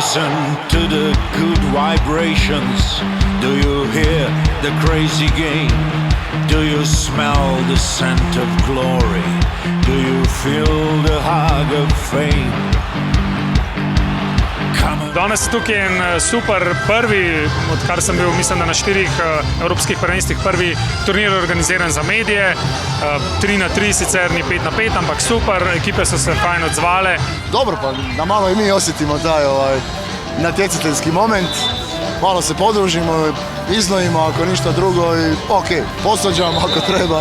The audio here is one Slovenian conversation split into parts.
Listen to the good vibrations. Do you hear the crazy game? Do you smell the scent of glory? Do you feel the hug of fame? Danes tukaj je en super prvi, odkar sem bil, mislim, da na 4 evropskih prvenstvih prvi turnir organiziran za medije. 3-3, sicer ni 5-5, ampak super, ekipe so se fajn odzvale. Dobro, pa da malo i mi osjetimo taj natjecateljski moment, malo se podružimo, iznojimo ako ništa drugo i posađamo ako treba.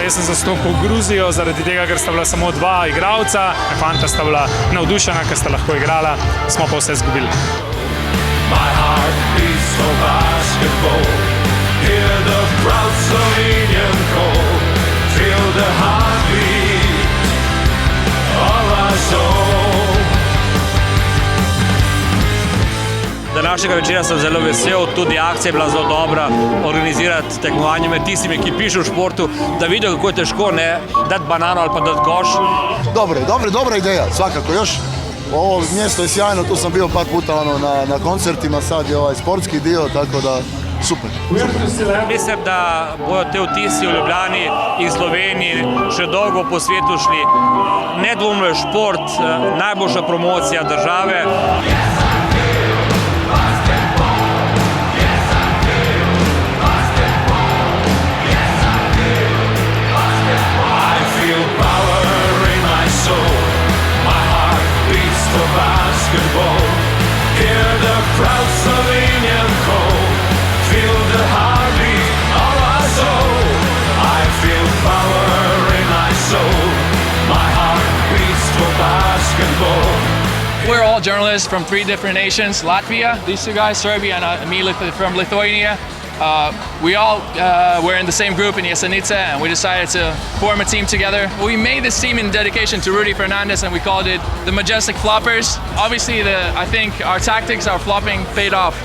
Jaz sem zastopil Gruzijo zaradi tega, ker sta bila samo 2 igralca. Fanta sta bila navdušena, ker sta lahko igrala, smo pa vse zgubili. My heart beats for basketball. Hear the proud Slovenian call. Feel the heartbeat of us all. Današnjega večera sem zelo vesel, tudi akcija je bila zelo dobra, organizirati tekmovanje med tistimi, ki pišu v športu, da vidijo, kako je težko, ne, dati banano ali pa dati koš. Dobra ideja, svakako. Još ovo mjesto je sjajno, tu sam bio par puta na koncertima, sad je ovaj sportski dio, tako da super. Mislim, da bojo te vtisi v Ljubljani in Sloveniji še dolgo po svetu šli. Nedvomno je šport najboljša promocija države. Basketball, hear the proud Slovenian call. Feel the heartbeat of our soul. I feel power in my soul. My heart beats for basketball. We're all journalists from 3 different nations. Latvia, these 2 guys, Serbia, and me from Lithuania. We all were in the same group in Jesenice, and we decided to form a team together. We made this team in dedication to Rudy Fernandez, and we called it the Majestic Floppers. Obviously, I think our tactics, our flopping, paid off.